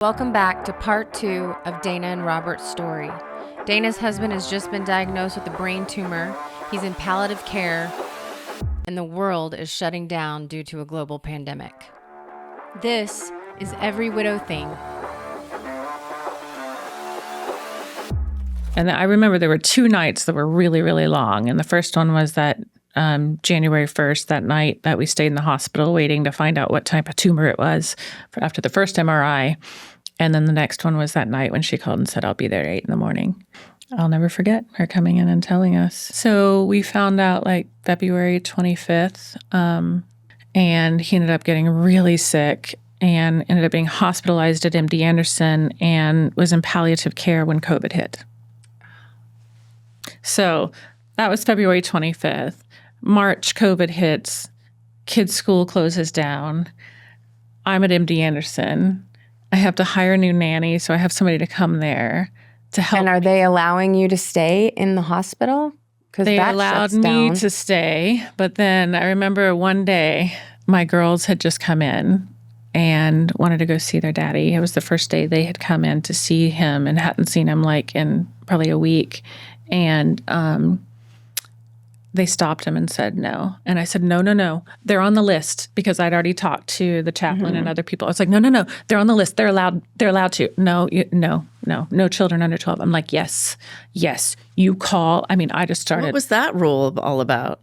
Welcome back to part 2 of Dana and Robert's story. Dana's husband has just been diagnosed with a brain tumor. He's in palliative care, and the world is shutting down due to a global pandemic. This is Every Widow Thing. And I remember there were 2 nights that were really, really long. And the first one was that January 1st, that night that we stayed in the hospital waiting to find out what type of tumor it was after the first MRI. And then the next one was that night when she called and said, I'll be there at 8 a.m. I'll never forget her coming in and telling us. So we found out like February 25th, and he ended up getting really sick and ended up being hospitalized at MD Anderson and was in palliative care when COVID hit. So that was February 25th. March, COVID hits. Kids' school closes down. I'm at MD Anderson. I have to hire a new nanny, so I have somebody to come there to help. And are they allowing you to stay in the hospital? Because they that allowed shuts me down. to stay, but then I remember one day my girls had just come in and wanted to go see their daddy. It was the first day they had come in to see him and hadn't seen him like in probably a week. And they stopped him and said no. And I said, no. They're on the list because I'd already talked to the chaplain and other people. I was like, no. They're on the list. They're allowed to. No children under 12. I'm like, yes, you call. I mean, I just started. What was that rule all about?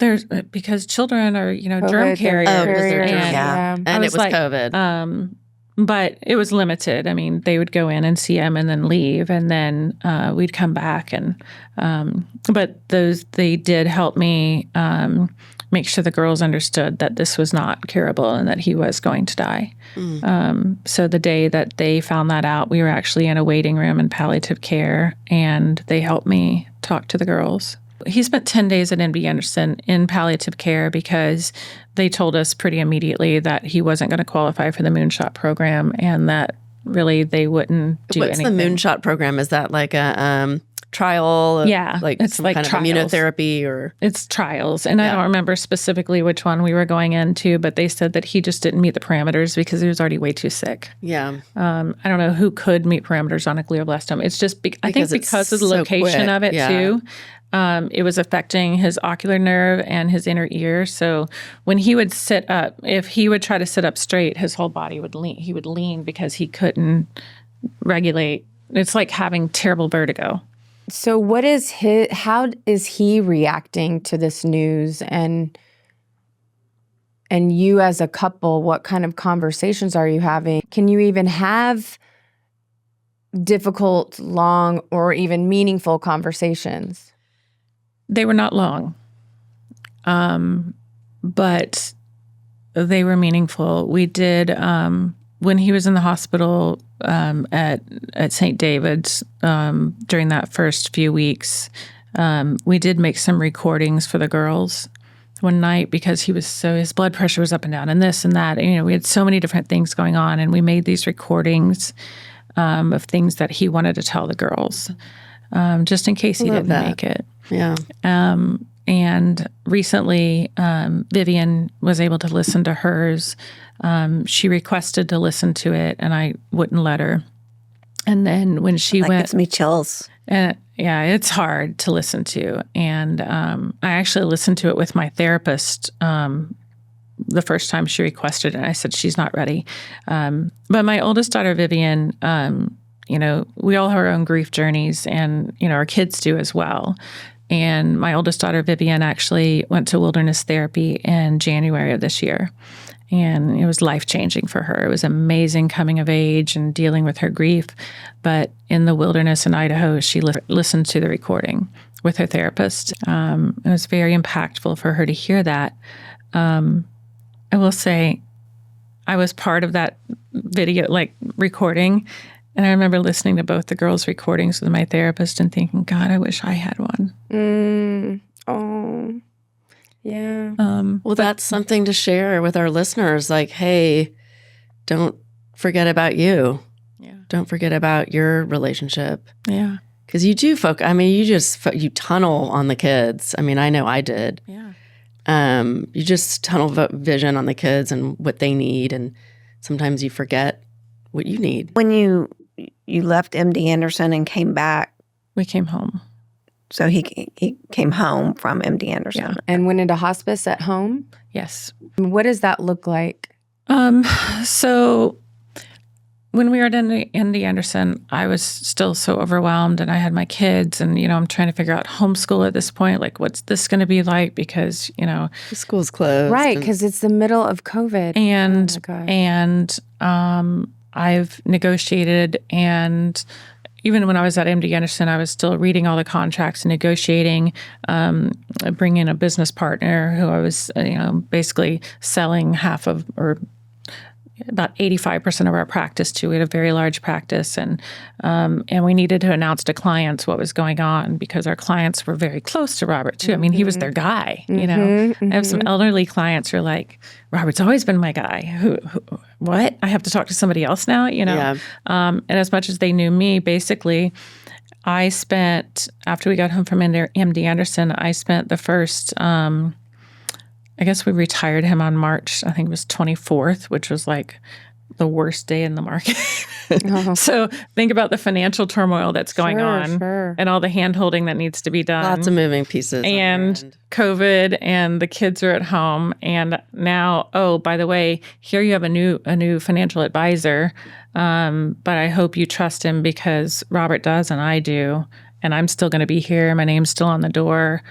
Because children are, COVID, germ carriers. And it was like, COVID. But it was limited. I mean, they would go in and see him and then leave, and then we'd come back. And but they did help me make sure the girls understood that this was not curable and that he was going to die. So the day that they found that out, we were actually in a waiting room in palliative care, and they helped me talk to the girls. He spent 10 days at MD Anderson in palliative care because they told us pretty immediately that he wasn't going to qualify for the Moonshot program and that really they wouldn't do anything. What's the Moonshot program? Is that like a trial? Yeah. Like it's some like kind trials. of immunotherapy or? It's trials. And I don't remember specifically which one we were going into, but they said that he just didn't meet the parameters because he was already way too sick. Yeah. I don't know who could meet parameters on a glioblastoma. It's just, I think because of the location of it too. It was affecting his ocular nerve and his inner ear. So when he would sit up, if he would try to sit up straight, his whole body would lean. He would lean because he couldn't regulate. It's like having terrible vertigo. So how is he reacting to this news? And you as a couple, what kind of conversations are you having? Can you even have difficult, long, or even meaningful conversations? They were not long, but they were meaningful. We did, when he was in the hospital at St. David's during that first few weeks, we did make some recordings for the girls one night because his blood pressure was up and down and this and that. And, we had so many different things going on, and we made these recordings of things that he wanted to tell the girls, just in case he didn't make it. Yeah. And recently, Vivian was able to listen to hers. She requested to listen to it, and I wouldn't let her. And then when she went, gives me chills. Yeah, it's hard to listen to. And I actually listened to it with my therapist the first time she requested it. I said, she's not ready. But my oldest daughter, Vivian, we all have our own grief journeys, and, our kids do as well. And my oldest daughter, Vivian, actually went to wilderness therapy in January of this year. And it was life-changing for her. It was amazing coming of age and dealing with her grief. But in the wilderness in Idaho, she listened to the recording with her therapist. It was very impactful for her to hear that. I will say I was part of that video, recording. And I remember listening to both the girls' recordings with my therapist and thinking, God, I wish I had one. Oh, yeah. Well, that's something to share with our listeners. Like, hey, don't forget about you. Yeah. Don't forget about your relationship. Yeah. Because you do you tunnel on the kids. I mean, I know I did. Yeah. You just tunnel vision on the kids and what they need. And sometimes you forget what you need. When you left MD Anderson and came back, We came home. so he came home from MD Anderson. Yeah. And went into hospice at home. Yes. What does that look like? So when we were at MD Anderson, I was still so overwhelmed, and I had my kids, and I'm trying to figure out homeschool at this point. Like, what's this going to be like? Because The school's closed. Right, and- because it's the middle of COVID. and Oh my gosh. and I've negotiated, and even when I was at MD Anderson, I was still reading all the contracts and negotiating, bringing in a business partner who I was, basically selling half of, or about 85% of our practice to. We had a very large practice, and we needed to announce to clients what was going on because our clients were very close to Robert too. I mean, he was their guy. I have some elderly clients who are like, Robert's always been my guy. Who what? I have to talk to somebody else now. Yeah. And as much as they knew me, basically, I spent, after we got home from MD Anderson, I spent the first. I guess we retired him on March, I think it was 24th, which was like the worst day in the market. So think about the financial turmoil that's going on and all the hand-holding that needs to be done. Lots of moving pieces. on your And end. COVID, and the kids are at home. And now, oh, by the way, here you have a new financial advisor. But I hope you trust him because Robert does and I do. And I'm still going to be here. My name's still on the door.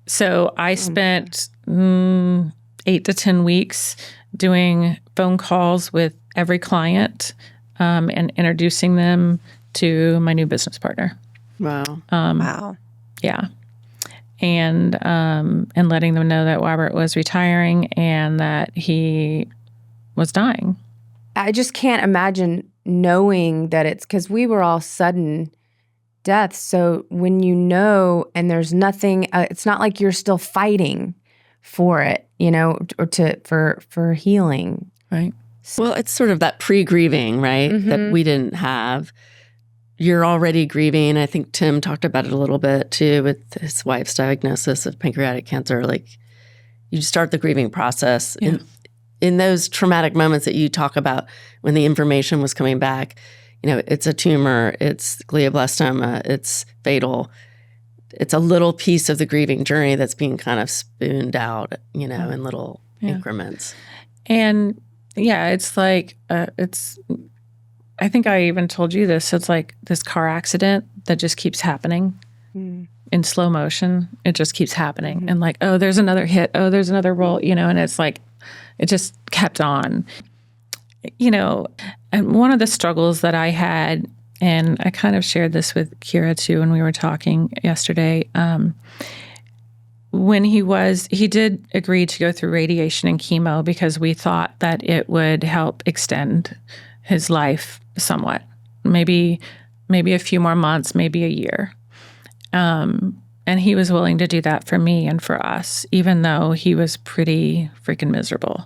So I spent 8 to 10 weeks doing phone calls with every client and introducing them to my new business partner. Wow. Wow. Yeah. And letting them know that Robert was retiring and that he was dying. I just can't imagine knowing that it's because we were all sudden deaths. So when you know and there's nothing, it's not like you're still fighting for it, or for healing. Right. Well, it's sort of that pre-grieving, right? That we didn't have. You're already grieving. I think Tim talked about it a little bit too with his wife's diagnosis of pancreatic cancer. Like, you start the grieving process. Yeah. In those traumatic moments that you talk about when the information was coming back, it's a tumor, it's glioblastoma, it's fatal. It's a little piece of the grieving journey that's being kind of spooned out, in little increments. And yeah, it's like, I think I even told you this. It's like this car accident that just keeps happening in slow motion. It just keeps happening. And like, oh, there's another hit. Oh, there's another roll, and it's like, it just kept on. And one of the struggles that I had, and I kind of shared this with Kira too when we were talking yesterday, when he did agree to go through radiation and chemo because we thought that it would help extend his life somewhat, maybe a few more months, maybe a year. And he was willing to do that for me and for us, even though he was pretty freaking miserable.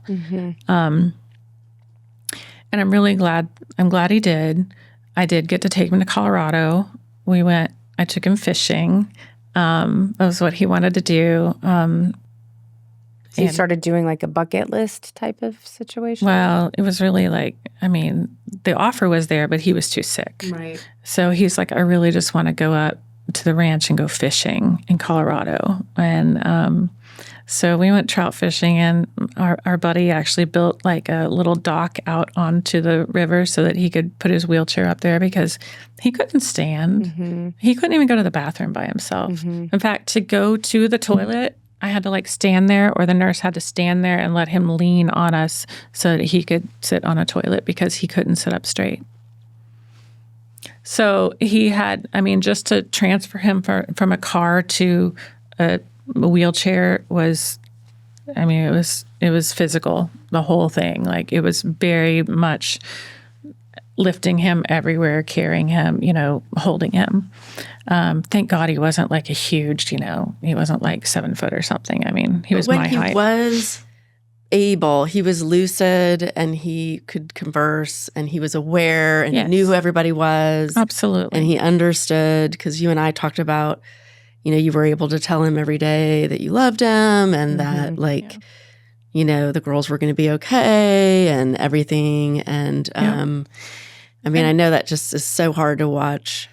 And I'm really glad. I'm glad he did. I did get to take him to Colorado. I took him fishing. That was what he wanted to do. So you started doing like a bucket list type of situation? Well, it was really like, the offer was there, but he was too sick. Right. So he's like, I really just want to go up to the ranch and go fishing in Colorado. And so we went trout fishing, and our buddy actually built like a little dock out onto the river so that he could put his wheelchair up there because he couldn't stand. He couldn't even go to the bathroom by himself. In fact, to go to the toilet, I had to like stand there, or the nurse had to stand there and let him lean on us so that he could sit on a toilet because he couldn't sit up straight. So he had, just to transfer him from a car to a wheelchair was, it was physical, the whole thing. Like, it was very much lifting him everywhere, carrying him, holding him. Thank God he wasn't like a huge, he wasn't like 7 foot or something. He was my height. He was able, he was lucid, and he could converse, and he was aware, and he knew who everybody was. Absolutely. And he understood, because you and I talked about, you were able to tell him every day that you loved him, and that the girls were going to be okay and everything. And I mean, I know that just is so hard to watch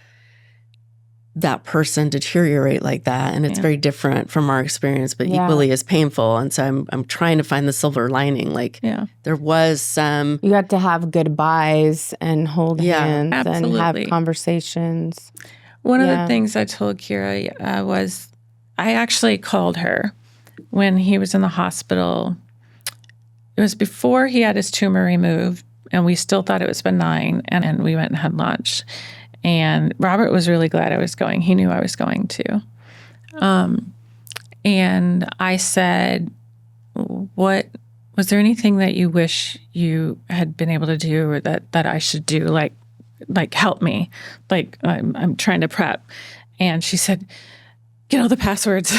that person deteriorate like that, and it's very different from our experience, but equally as painful. And so I'm trying to find the silver lining. Like there was some. You got to have goodbyes and hold hands absolutely. and have conversations. One of the things I told Kira was I actually called her when he was in the hospital. It was before he had his tumor removed, and we still thought it was benign, and we went and had lunch. And Robert was really glad I was going. He knew I was going too. And I said, "What was there anything that you wish you had been able to do, or that I should do? Like help me. Like I'm trying to prep." And she said, "Get all the passwords."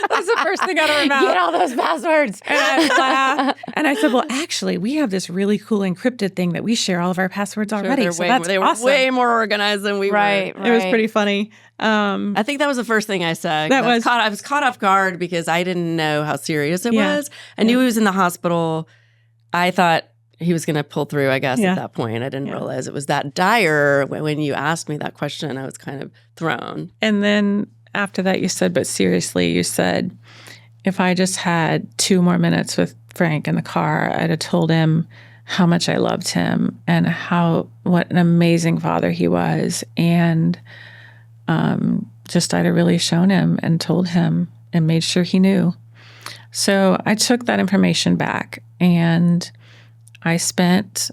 That's the first thing out of her mouth. Get all those passwords. And I laughed. And I said, "Well, actually, we have this really cool encrypted thing that we share all of our passwords already. So that's they awesome." were way more organized than we were. Right. It was pretty funny. I think that was the first thing I said. That was- I was caught off guard because I didn't know how serious it was. I knew he was in the hospital. I thought he was going to pull through, I guess, at that point. I didn't realize it was that dire. When you asked me that question, I was kind of thrown. And then after that, you said, "But seriously," you said, "if I just had 2 more minutes with Frank in the car, I'd have told him how much I loved him and what an amazing father he was. And just I'd have really shown him and told him and made sure he knew." So I took that information back, and I spent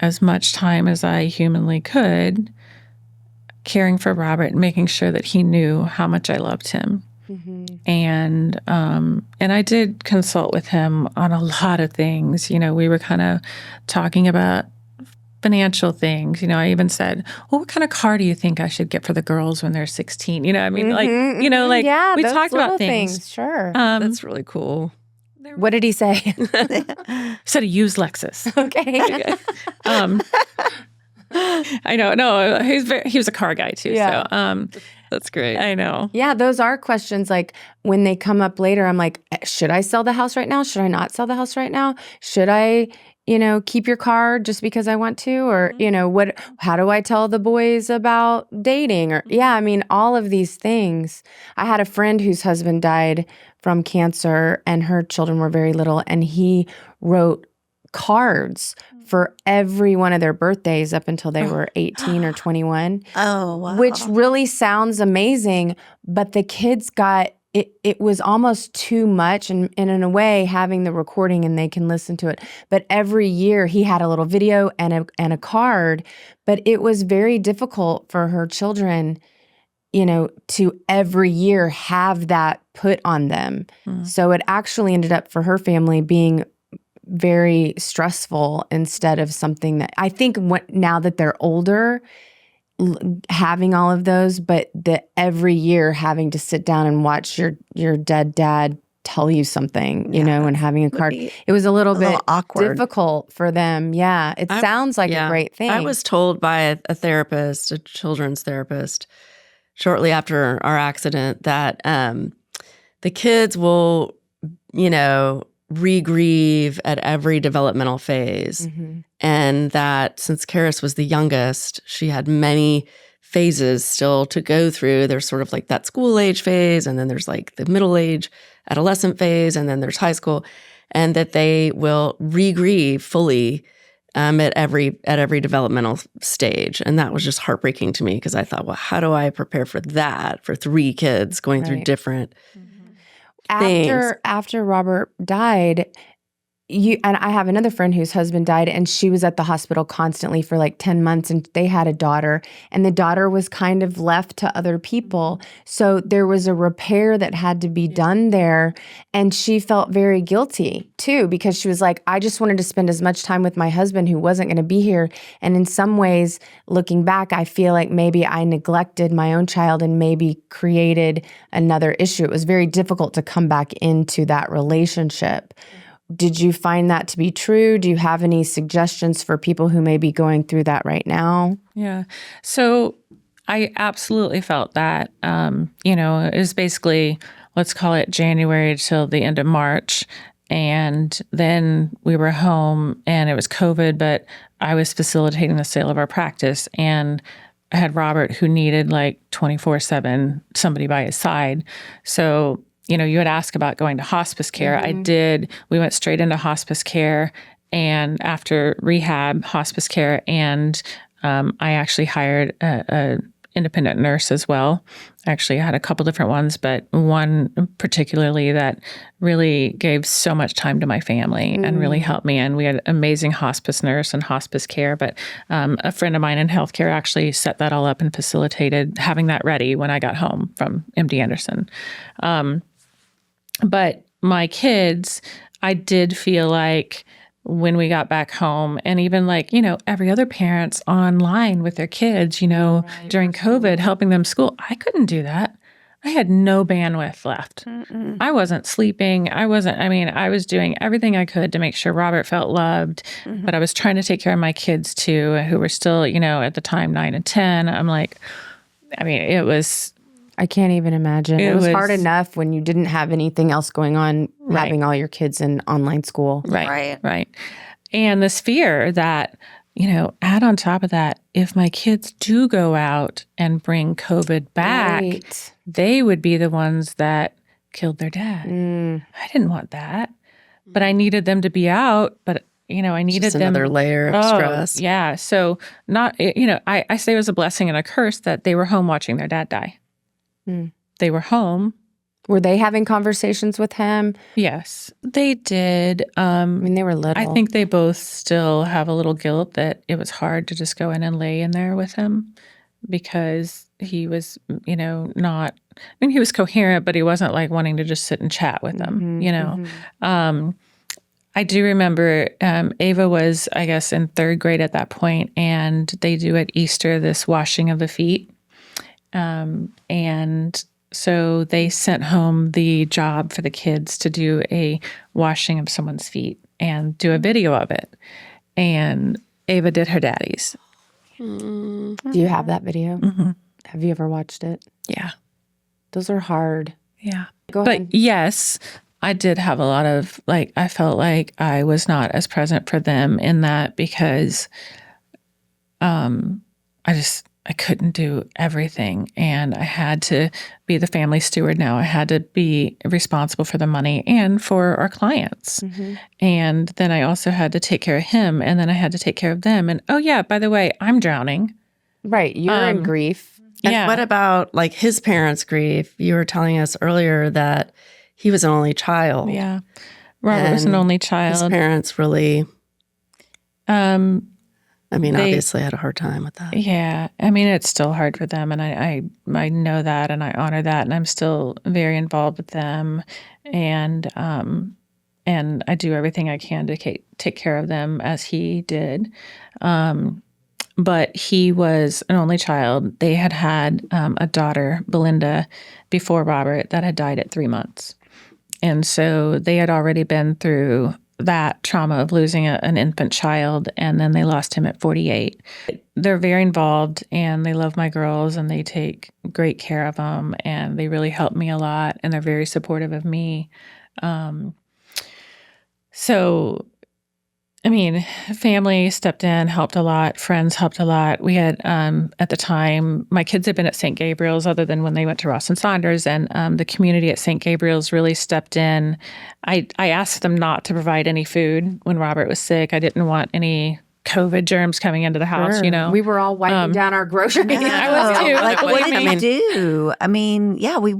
as much time as I humanly could caring for Robert and making sure that he knew how much I loved him. And I did consult with him on a lot of things. We were kind of talking about financial things. I even said, "Well, what kind of car do you think I should get for the girls when they're 16?" I mean, we those talked little about things. Sure. That's really cool. What did he say? Said a used Lexus. Okay. I know. No, he was a car guy too. Yeah. So That's great. I know. Yeah, those are questions like when they come up later, I'm like, should I sell the house right now? Should I not sell the house right now? Should I, keep your car just because I want to? Or, how do I tell the boys about dating? Or, I mean, all of these things. I had a friend whose husband died from cancer and her children were very little, and he wrote cards for every one of their birthdays up until they were 18 or 21. Oh, wow. Which really sounds amazing, but the kids got it was almost too much, and in a way having the recording and they can listen to it. But every year he had a little video and a card, but it was very difficult for her children, to every year have that put on them. So it actually ended up for her family being very stressful instead of something that I think now that they're older, having all of those, but every year having to sit down and watch your dead dad tell you something, and having a card. It was a little bit awkward. difficult for them. Yeah. It sounds like a great thing. I was told by a therapist, a children's therapist, shortly after our accident that the kids will, re-grieve at every developmental phase. And that since Karis was the youngest, she had many phases still to go through. There's sort of like that school age phase, and then there's like the middle age adolescent phase, and then there's high school, and that they will re-grieve fully at every developmental stage. And that was just heartbreaking to me because I thought, well, how do I prepare for that for 3 kids going through different things? After Robert died, and I have another friend whose husband died, and she was at the hospital constantly for like 10 months, and they had a daughter, and the daughter was kind of left to other people. So there was a repair that had to be done there, and she felt very guilty too, because she was like, I just wanted to spend as much time with my husband who wasn't going to be here. And in some ways, looking back, I feel like maybe I neglected my own child and maybe created another issue. It was very difficult to come back into that relationship. Did you find that to be true? Do you have any suggestions for people who may be going through that right now? Yeah. So I absolutely felt that, it was basically let's call it January till the end of March. And then we were home and it was COVID, but I was facilitating the sale of our practice. And I had Robert who needed like 24/7 somebody by his side. So, you had asked about going to hospice care. I did. We went straight into hospice care and after rehab, hospice care. And I actually hired a independent nurse as well. Actually, I had a couple different ones, but one particularly that really gave so much time to my family and really helped me. And we had an amazing hospice nurse and hospice care. But a friend of mine in healthcare actually set that all up and facilitated having that ready when I got home from MD Anderson. But my kids, I did feel like when we got back home and even like, every other parent's online with their kids, during COVID, helping them school. I couldn't do that. I had no bandwidth left. I wasn't sleeping. I was doing everything I could to make sure Robert felt loved, but I was trying to take care of my kids too, who were still, at the time, 9 and 10. It was... I can't even imagine. It was hard enough when you didn't have anything else going on, having all your kids in online school. Right. And this fear that, add on top of that, if my kids do go out and bring COVID back, they would be the ones that killed their dad. I didn't want that. But I needed them to be out, but I needed Just them. another layer of stress. Yeah. So I say it was a blessing and a curse that they were home watching their dad die. They were home. Were they having conversations with him? Yes, they did. They were little. I think they both still have a little guilt that it was hard to just go in and lay in there with him because he was, not, he was coherent, but he wasn't like wanting to just sit and chat with them, I do remember Ava was, I guess, in 3rd grade at that point, and they do at Easter this washing of the feet. And so they sent home the job for the kids to do a washing of someone's feet and do a video of it. And Ava did her daddy's. Do you have that video? Have you ever watched it? Yeah. Those are hard. Yeah. Go ahead. But yes, I did have a lot of, I felt like I was not as present for them in that because I couldn't do everything. And I had to be the family steward now. I had to be responsible for the money and for our clients. And then I also had to take care of him. And then I had to take care of them. And, oh, yeah, by the way, I'm drowning. Right. You're in grief. And what about like his parents' grief? You were telling us earlier that he was an only child. Yeah. Robert was an only child. His parents really... obviously I had a hard time with that. Yeah. It's still hard for them. And I know that and I honor that. And I'm still very involved with them. And I do everything I can to take care of them as he did. But he was an only child. They had a daughter, Belinda, before Robert that had died at 3 months. And so they had already been through that trauma of losing an infant child, and then they lost him at 48. They're very involved, and they love my girls, and they take great care of them, and they really help me a lot, and they're very supportive of me. Family stepped in, helped a lot. Friends helped a lot. We had, at the time, my kids had been at St. Gabriel's other than when they went to Ross and Saunders, and the community at St. Gabriel's really stepped in. I asked them not to provide any food when Robert was sick. I didn't want any COVID germs coming into the house, We were all wiping down our groceries. I was too. Like, what did you do? We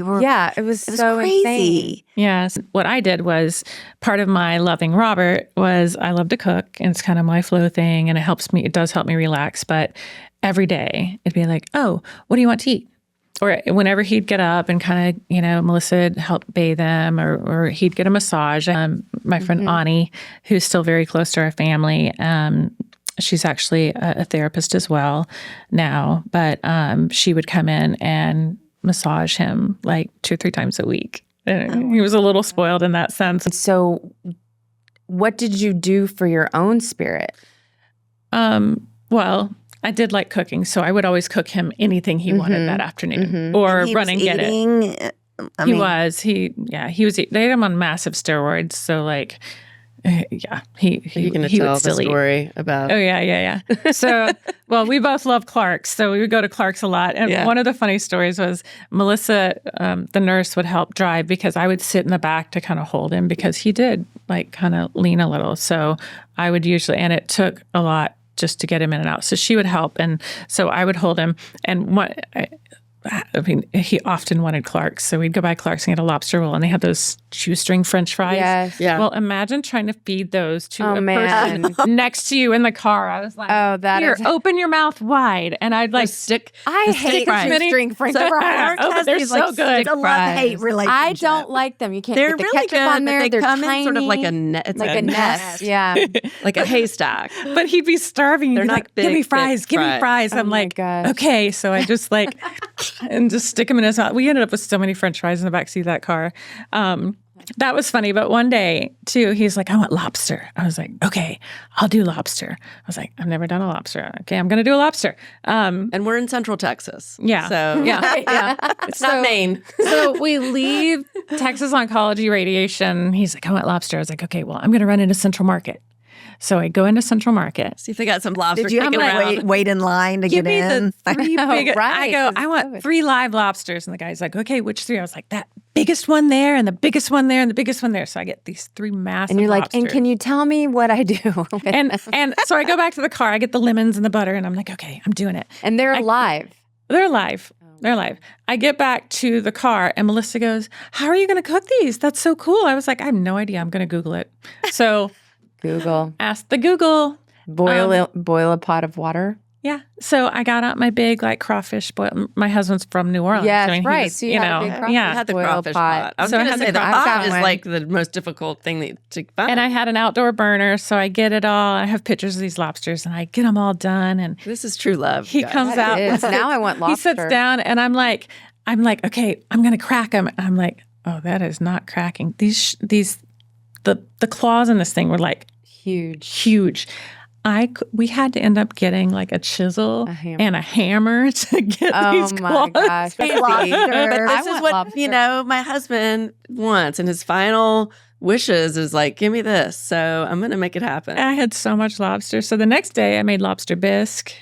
were. Yeah, it was so crazy. insane. Yes. What I did was part of my loving Robert was I love to cook, and it's kind of my flow thing, and it does help me relax. But every day it'd be like, oh, what do you want to eat? Or whenever he'd get up and kind of, Melissa would help bathe him or he'd get a massage. My friend Ani, who's still very close to our family, she's actually a therapist as well now, but she would come in and massage him like 2 or 3 times a week. And he was a little spoiled in that sense. So what did you do for your own spirit? Well, I did like cooking, so I would always cook him anything he wanted that afternoon, or He run was and get eating it. I He mean, was. They had him on massive steroids. So like, he You can he tell would the still eat. story about. Oh yeah. So, well, we both love Clark's, so we would go to Clark's a lot. And Yeah. one of the funny stories was Melissa, the nurse, would help drive because I would sit in the back to kind of hold him because he did like kind of lean a little. So I would usually, and it took a lot just to get him in and out. So she would help, and so I would hold him. And he often wanted Clark's, so we'd go by Clark's and get a lobster roll, and they had those shoestring French fries. Yes. Yeah. Well, imagine trying to feed those to Oh, a man. person next to you in the car. I was like, Oh, that "Here, is- open your mouth wide," and I'd like stick. I hate fries. shoestring French So- fries. Oh, but they're so good. It's a love-hate relationship. I don't like them. You can't They're put the really ketchup good, on there. but they They're come tiny, in sort of like a net. It's like a nest. Yeah. like a haystack. But he'd be starving. They're He'd be not like, "Give me big, fries, thick give me fries." fries." Oh I'm my like, gosh. "Okay." So I just like, and just stick them in his mouth. We ended up with so many French fries in the backseat of that car. That was funny. But one day, too, he's like, "I want lobster." I was like, "Okay, I'll do lobster." I was like, "I've never done a lobster. Okay, I'm going to do a lobster." And we're in Central Texas. Yeah. So Yeah. it's not Maine. So we leave Texas Oncology Radiation. He's like, "I want lobster." I was like, "Okay, well, I'm going to run into Central Market." So I go into Central Market. See if they got some lobster Did you have kicking to around. wait in line to Give get me in? the three big. right, I go, 'cause "I it's want COVID. 3 live lobsters." And the guy's like, "Okay, which 3?" I was like, "That biggest one there, and the biggest one there, and the biggest one there." So I get these 3 massive And you're like, lobsters. and can you tell me what I do? with and them?" and so I go back to the car. I get the lemons and the butter, and I'm like, "Okay, I'm doing it." And they're alive. They're alive. They're alive. I get back to the car, and Melissa goes, "How are you going to cook these? That's so cool." I was like, "I have no idea. I'm going to Google it." So Google. ask the Google. Boil a pot of water. Yeah. So I got out my big like crawfish boil. My husband's from New Orleans. Yes, I mean, he right. was, So you had a big crawfish yeah. I had the boil crawfish pot. I was So I going to had the say the crawfish pot pot. is One. like the most difficult thing to find. And I had an outdoor burner, so I get it all. I have pictures of these lobsters, and I get them all done. And This is true love. he guys. comes That out. is. Now I want lobster. He sits down, and I'm like, "Okay, I'm going to crack them." And I'm like, "Oh, that is not cracking. The claws in this thing were like huge." We had to end up getting like a chisel hammer. and a hammer to get these Oh my claws. gosh. But See, lobster. But I this is want what lobster. my husband wants, and his final wishes is like, "Give me this." So I'm going to make it happen. I had so much lobster. So the next day I made lobster bisque,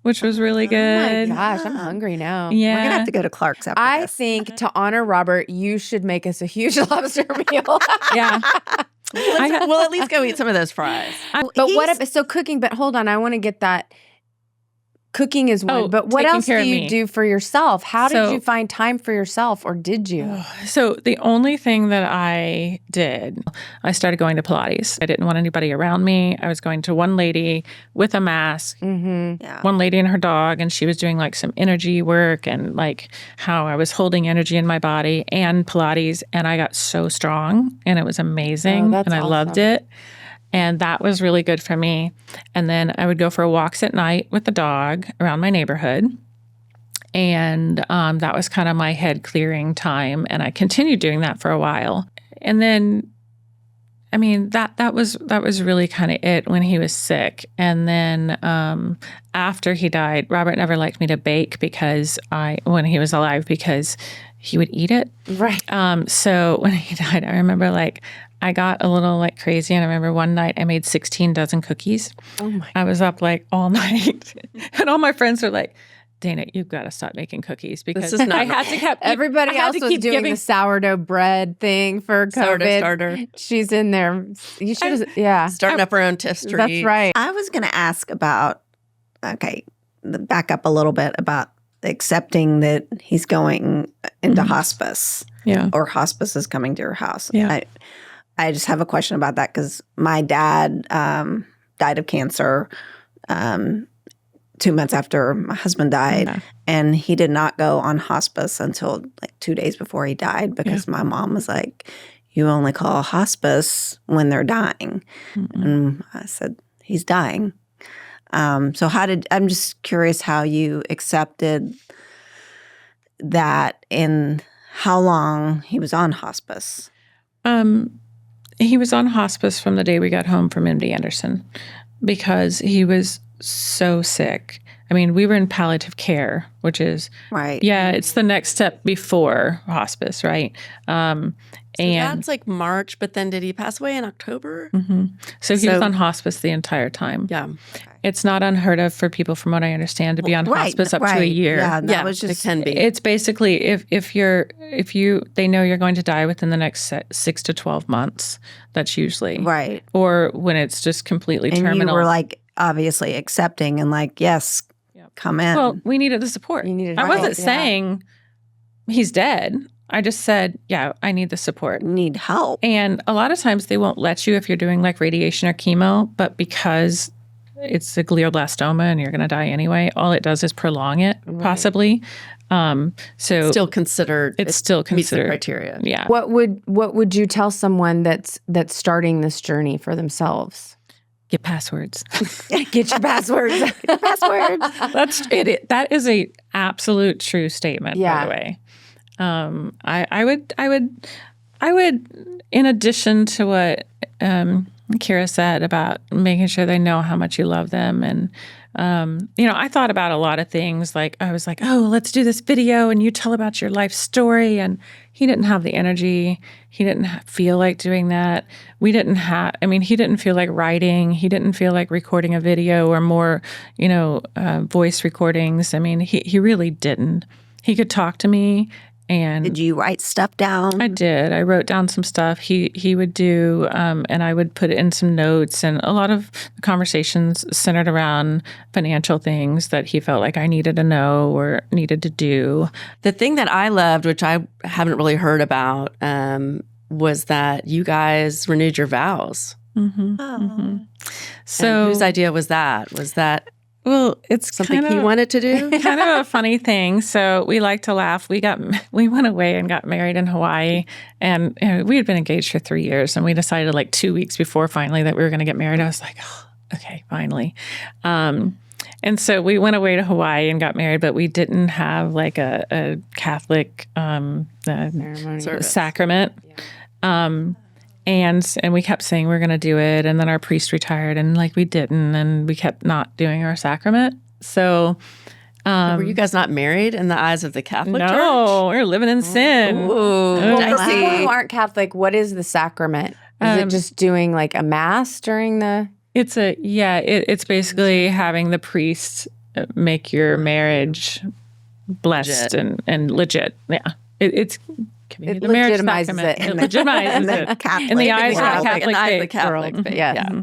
which was really Oh good. my gosh, I'm hungry now. Yeah. We're gonna have to go to Clark's after I this. think to honor Robert, you should make us a huge lobster meal. Yeah. We'll at least go eat some of those fries. But what if so cooking? But hold on, I want to get that. Cooking is one, Oh, but what taking else do care of you me. do for yourself? How did So- you find time for yourself, or did you? So the only thing that I did, I started going to Pilates. I didn't want anybody around me. I was going to one lady with a mask, Mm-hmm. Yeah. one lady and her dog, and she was doing like some energy work and like how I was holding energy in my body and Pilates. And I got so strong, and it was amazing. Oh, that's and I loved awesome. it. And that was really good for me. And then I would go for walks at night with the dog around my neighborhood. And that was kind of my head clearing time. And I continued doing that for a while. And then, I mean, that was really kind of it when he was sick. And then after he died, Robert never liked me to bake when he was alive, because he would eat it. Right. So when he died, I remember like I got a little like crazy, and I remember one night I made 16 dozen cookies. Oh my. I was up like all night, and all my friends were like, "Dana, you've got to stop making cookies," because is not I had to keep Everybody I had else to was keep doing giving- the sourdough bread thing for Sourdough COVID. starter. She's in there. You should have. Yeah. Starting up our own tistery. That's right. I was going to ask about, back up a little bit about accepting that he's going into hospice, Yeah. or hospice is coming to your house. Yeah. I just have a question about that because my dad died of cancer 2 months after my husband died. Yeah. And he did not go on hospice until like 2 days before he died, because my mom was like, "You only call hospice when they're dying." And I said, "He's dying." So I'm just curious how you accepted that and how long he was on hospice. He was on hospice from the day we got home from MD Anderson, because he was so sick. I mean, we were in palliative care, which is, Right. yeah, it's the next step before hospice, right? So And that's like March, but then did he pass away in October? so he was so- on hospice the entire time. Yeah. It's not unheard of for people, from what I understand, to be on hospice up to a year. Yeah, that Yeah, was it just can be. It's basically if they know you're going to die within the next 6 to 12 months. That's usually right. or when it's just completely And terminal. you were like obviously accepting and like, yes, come in. Well, we needed the support. You needed I help, wasn't yeah. saying he's dead. I just said, yeah, I need the support. need help. And a lot of times they won't let you if you're doing like radiation or chemo, but because it's a glioblastoma and you're going to die anyway, all it does is prolong it, possibly. So Still considered. it's still meets the considered criteria. Yeah. What would you tell someone that's starting this journey for themselves? Get passwords. Get your passwords. That's it. That is a absolute true statement, by Yeah. the way. I would, in addition to what Kira said about making sure they know how much you love them, and I thought about a lot of things. Like I was like, oh, let's do this video, and you tell about your life story. And he didn't have the energy. He didn't feel like doing that. We didn't have. I mean, he didn't feel like writing. He didn't feel like recording a video or more, voice recordings. I mean, he really didn't. He could talk to me. And Did you write stuff down? I did. I wrote down some stuff he would do, and I would put in some notes. And a lot of the conversations centered around financial things that he felt like I needed to know or needed to do. The thing that I loved, which I haven't really heard about, was that you guys renewed your vows. Oh. So, And whose idea was that? Was that well, it's something kind he of, wanted to do? kind of a funny thing. So we like to laugh. We went away and got married in Hawaii, and we had been engaged for 3 years, and we decided like 2 weeks before finally that we were going to get married. I was like, oh, okay, finally. And so we went away to Hawaii and got married, but we didn't have like a Catholic Ceremony. Service. sacrament. And we kept saying we're going to do it, and then our priest retired, and like we didn't, and we kept not doing our sacrament. So Were you guys not married in the eyes of the Catholic Church? no, we're living in sin. Ooh, Well, for dicey. people who aren't Catholic, what is the sacrament? Is it just doing like a mass during the? It's basically having the priest make your marriage blessed and legit. Yeah, it's It the marriage legitimizes sacrament. it. It legitimizes And it the Catholic. in the eyes of the Catholic, Catholic in the eyes of the faith Catholic world. faith, Yes. yeah.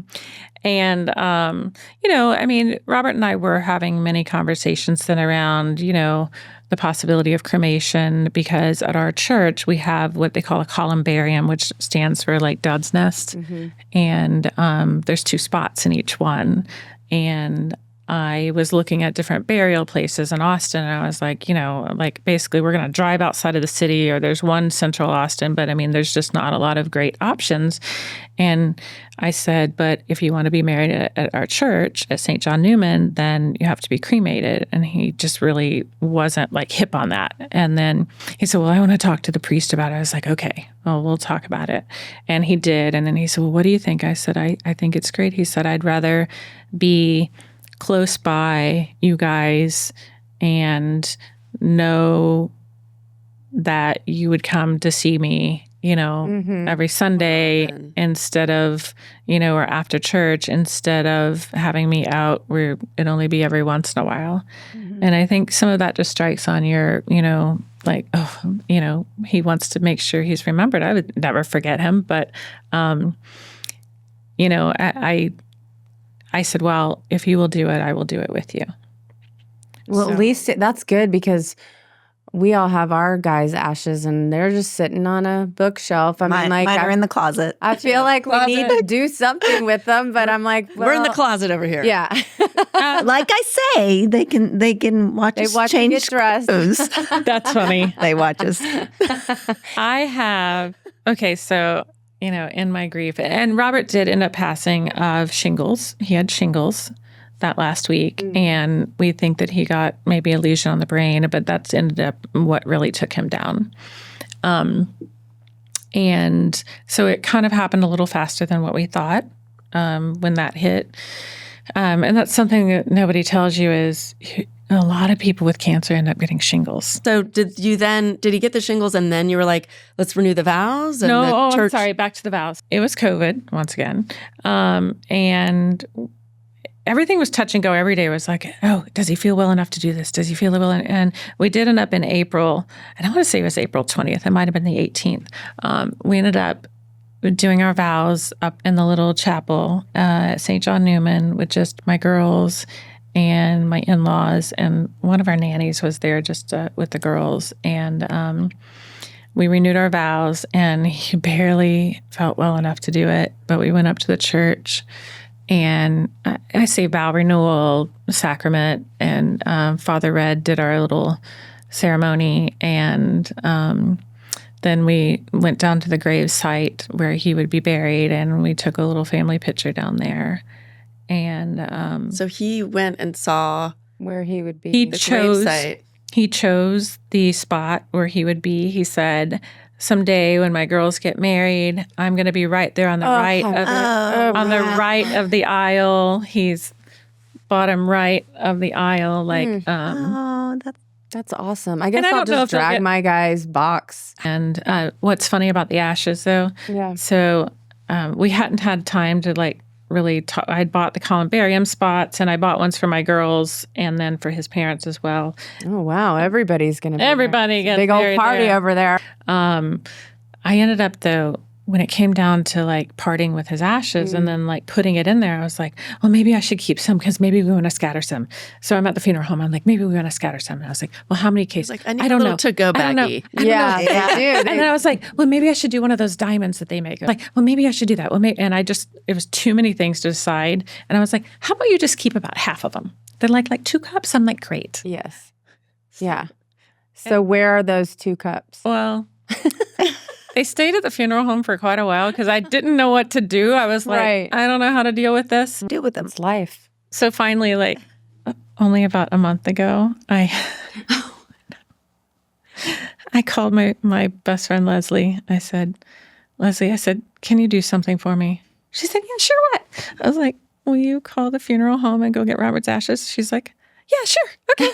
And, I mean, Robert and I were having many conversations then around, the possibility of cremation, because at our church, we have what they call a columbarium, which stands for like Dove's Nest. And there's 2 spots in each one. And I was looking at different burial places in Austin, and I was like, basically we're going to drive outside of the city, or there's one central Austin, but I mean, there's just not a lot of great options. And I said, but if you want to be married at our church at St. John Newman, then you have to be cremated. And he just really wasn't like hip on that. And then he said, well, I want to talk to the priest about it. I was like, okay, well, we'll talk about it. And he did. And then he said, well, what do you think? I said, I think it's great. He said, I'd rather be close by you guys and know that you would come to see me, every Sunday instead of, or after church, instead of having me out where it'd only be every once in a while. And I think some of that just strikes on your, like, he wants to make sure he's remembered. I would never forget him. But, I said, well, if you will do it, I will do it with you. Well, at least that's good, because we all have our guys' ashes and they're just sitting on a bookshelf. I mean, Mine are in the closet. I feel like we need to do something with them, but I'm like, We're in the well, closet over here. Yeah. Like I say, they can watch They us watch you change get dressed. clothes. That's funny. They watch us. I have, okay, so, in my grief, and Robert did end up passing of shingles. He had shingles that last week, and we think that he got maybe a lesion on the brain, but that's ended up what really took him down. And so it kind of happened a little faster than what we thought when that hit. And that's something that nobody tells you is a lot of people with cancer end up getting shingles. So did he get the shingles and then you were like, let's renew the vows? And No, the I'm sorry. Back to the vows. It was COVID once again. And everything was touch and go every day. It was like, oh, does he feel well enough to do this? Does he feel well? And we did end up in April. And I want to say it was April 20th. It might have been the 18th. We ended up doing our vows up in the little chapel at St. John Newman with just my girls and my in-laws. And one of our nannies was there just with the girls. And we renewed our vows, and he barely felt well enough to do it. But we went up to the church, and I say vow renewal sacrament, and Father Red did our little ceremony, and then we went down to the grave site where he would be buried, and we took a little family picture down there. And so he went and saw Where he would be. he the chose gravesite. he chose the spot where he would be. He said, "Someday when my girls get married, I'm going to be right there on the right of the right of the aisle." He's bottom right of the aisle, like. Oh, That's awesome. I guess I I'll don't know just if they'll drag get- my guy's box. And what's funny about the ashes, though? Yeah. So we hadn't had time to really talk. I'd bought the columbarium spots, and I bought ones for my girls and then for his parents as well. Oh, wow. Everybody's going to be Everybody there. It's a gets big old buried party there. over there. I ended up, though, when it came down to parting with his ashes and then putting it in there, I was like, well, maybe I should keep some because maybe we want to scatter some. So I'm at the funeral home. I'm like, maybe we want to scatter some. And I was like, well, how many cases? I need don't a little know. to-go I don't know. baggie. I don't Yeah, know. they do. And then I was like, well, maybe I should do one of those diamonds that they make. Like, well, maybe I should do that. Well, maybe, and it was too many things to decide. And I was like, how about you just keep about half of them? They're like 2 cups. I'm like, great. Yes. Yeah. So where are those 2 cups? Well, they stayed at the funeral home for quite a while because I didn't know what to do. I was like, Right. I don't know how to deal with this. deal with them. It's life. So finally, only about a month ago, I called my best friend Leslie. I said, can you do something for me? She said, yeah, sure, what? I was like, will you call the funeral home and go get Robert's ashes? She's like, yeah, sure, okay.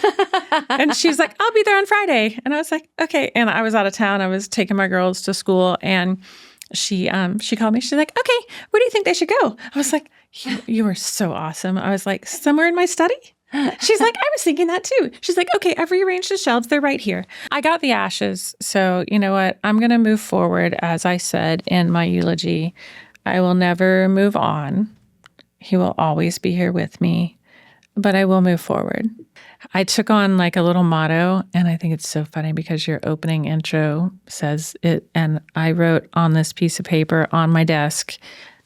And she's like, I'll be there on Friday. And I was like, okay. And I was out of town. I was taking my girls to school, and she called me. She's like, okay, where do you think they should go? I was like, you are so awesome. I was like, somewhere in my study? She's like, I was thinking that too. She's like, okay, I've rearranged the shelves. They're right here. I got the ashes. So you know what? I'm going to move forward. As I said in my eulogy, I will never move on. He will always be here with me, but I will move forward. I took on a little motto, and I think it's so funny because your opening intro says it, and I wrote on this piece of paper on my desk,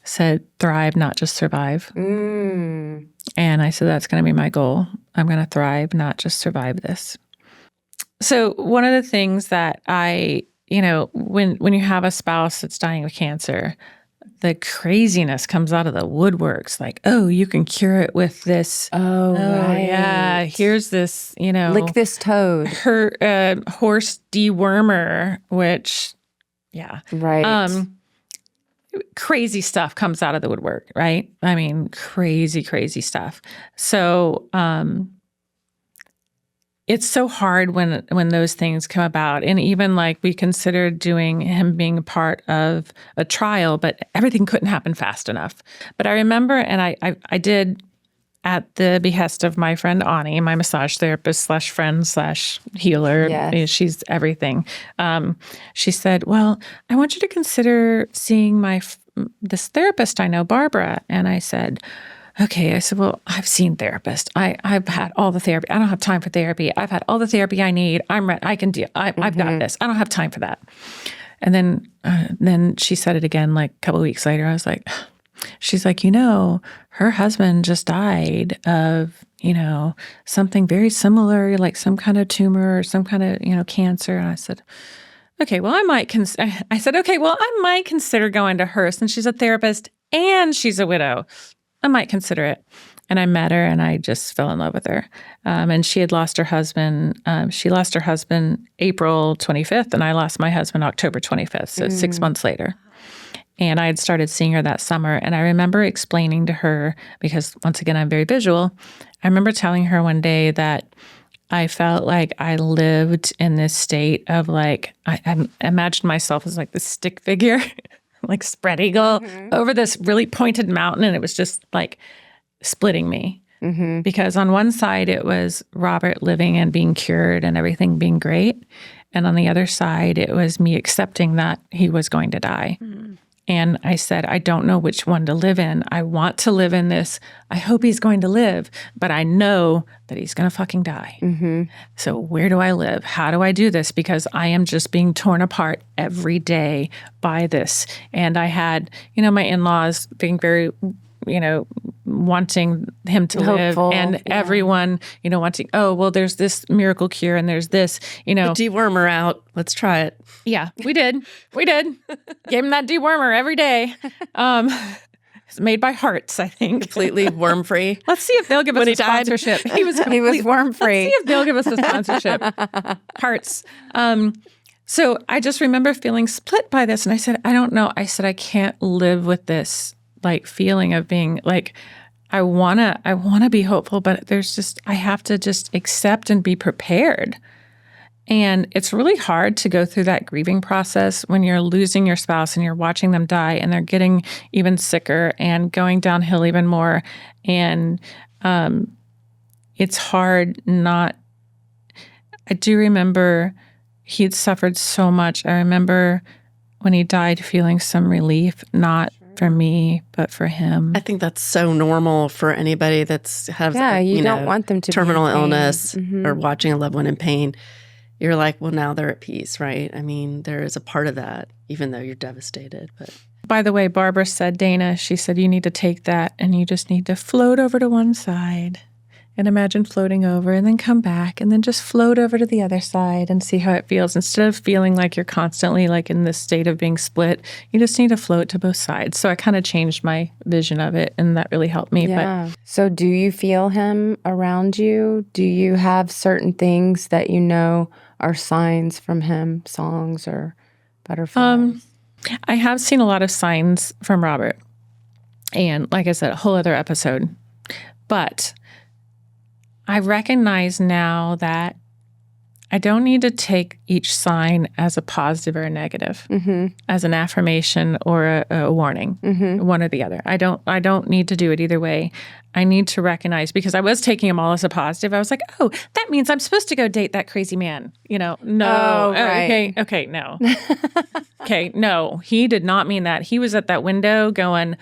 said, thrive, not just survive. Mm. And I said, that's going to be my goal. I'm going to thrive, not just survive this. So one of the things that when you have a spouse that's dying of cancer, the craziness comes out of the woodworks. Like, oh, you can cure it with this. Oh, right. Yeah, here's this, Lick this toad. her horse dewormer, which, yeah. Right. Crazy stuff comes out of the woodwork, right? I mean, crazy, crazy stuff. So it's so hard when those things come about. And even we considered doing him being a part of a trial, but everything couldn't happen fast enough. But I remember, and I did, at the behest of my friend Ani, my massage therapist / friend / healer. Yes. She's everything. She said, well, I want you to consider seeing this therapist I know, Barbara. And I said, okay. I said, well, I've seen therapists. I've had all the therapy. I don't have time for therapy. I've had all the therapy I need. I'm ready. I can deal. I've got this. I don't have time for that. And then she said it again, a couple of weeks later. I was like, she's like, her husband just died of, something very similar, like some kind of tumor or some kind of, cancer. And I said, okay, well, I might consider going to her since she's a therapist and she's a widow. I might consider it. And I met her, and I just fell in love with her. And she had lost her husband. She lost her husband April 25th, and I lost my husband October 25th, so 6 months later. And I had started seeing her that summer. And I remember explaining to her, because once again, I'm very visual. I remember telling her one day that I felt like I lived in this state of like, I imagined myself as like this stick figure, like spread eagle over this really pointed mountain. And it was just like splitting me. Because on one side, it was Robert living and being cured and everything being great. And on the other side, it was me accepting that he was going to die. And I said, I don't know which one to live in. I want to live in this. I hope he's going to live, but I know that he's going to fucking die. So where do I live? How do I do this? Because I am just being torn apart every day by this. And I had, my in-laws being very, wanting him to Hopeful, live, and everyone, wanting, oh, well, there's this miracle cure and there's this, The dewormer out. Let's try it. Yeah, we did. Gave him that dewormer every day. It's made by Hearts, I think. Completely worm free. Let's see if they'll give us a sponsorship. He was worm free. Let's see if they'll give us a sponsorship. Hearts. So I just remember feeling split by this. And I said, I don't know. I said, I can't live with this like feeling of being like, I wanna be hopeful, but I have to just accept and be prepared. And it's really hard to go through that grieving process when you're losing your spouse and you're watching them die and they're getting even sicker and going downhill even more. And it's hard not. I do remember he had suffered so much. I remember when he died feeling some relief, not for me, but for him. I think that's so normal for anybody that's has you don't want them to terminal be in pain. illness or watching a loved one in pain. You're like, well, now they're at peace, right? I mean, there is a part of that, even though you're devastated. But by the way, Barbara said, Dana, she said, you need to take that and you just need to float over to one side and imagine floating over and then come back and then just float over to the other side and see how it feels. Instead of feeling like you're constantly like in this state of being split, you just need to float to both sides. So I kind of changed my vision of it and that really helped me. Yeah. So do you feel him around you? Do you have certain things that are signs from him, songs or butterflies? I have seen a lot of signs from Robert. And like I said, a whole other episode. But I recognize now that I don't need to take each sign as a positive or a negative, as an affirmation or a warning, one or the other. I don't need to do it either way. I need to recognize, because I was taking them all as a positive. I was like, oh, that means I'm supposed to go date that crazy man. No. Oh, right. Okay, no. Okay, no. He did not mean that. He was at that window going,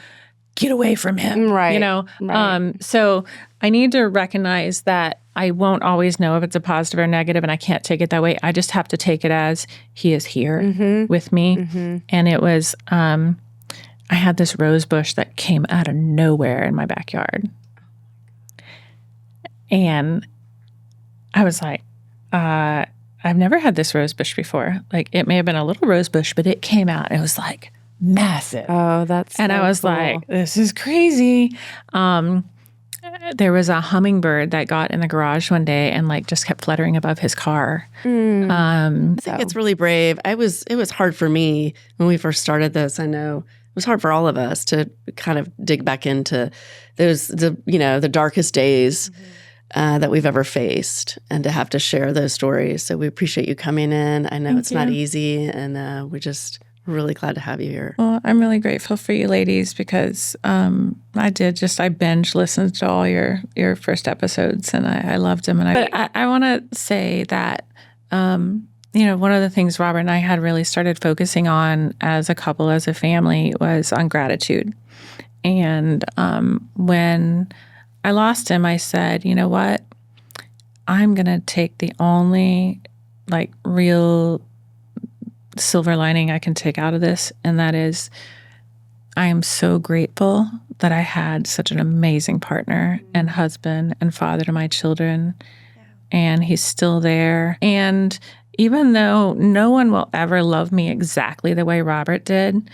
get away from him. Right. Right. So I need to recognize that I won't always know if it's a positive or negative, and I can't take it that way. I just have to take it as he is here with me. And it was, I had this rose bush that came out of nowhere in my backyard. And I was like, I've never had this rose bush before. Like, it may have been a little rose bush, but it came out. It was like massive. Oh, that's And so I was cool. like, this is crazy. There was a hummingbird that got in the garage one day and like just kept fluttering above his car. I think it's really brave. It was hard for me when we first started this. I know it was hard for all of us to kind of dig back into the darkest days that we've ever faced, and to have to share those stories. So we appreciate you coming in. I know it's not easy, and we're really glad to have you here. Well, I'm really grateful for you ladies, because I binge listened to all your first episodes, and I loved them. But I want to say that, one of the things Robert and I had really started focusing on as a couple, as a family, was on gratitude. And when I lost him, I said, you know what? I'm going to take the only real silver lining I can take out of this, and that is, I am so grateful that I had such an amazing partner and husband and father to my children, and he's still there. And even though no one will ever love me exactly the way Robert did,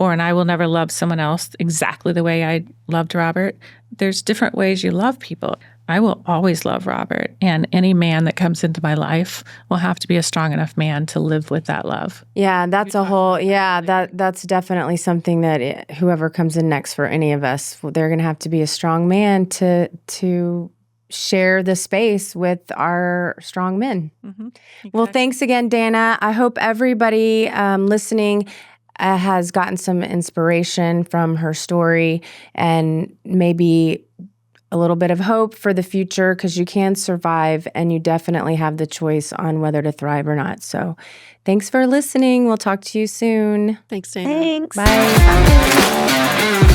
and I will never love someone else exactly the way I loved Robert, there's different ways you love people. I will always love Robert. And any man that comes into my life will have to be a strong enough man to live with that love. Yeah, that's a whole, that's definitely something that whoever comes in next for any of us, they're going to have to be a strong man to share the space with our strong men. Well, thanks again, Dana. I hope everybody listening has gotten some inspiration from her story and maybe a little bit of hope for the future, because you can survive and you definitely have the choice on whether to thrive or not. So thanks for listening. We'll talk to you soon. Thanks, Dana. Thanks. Bye.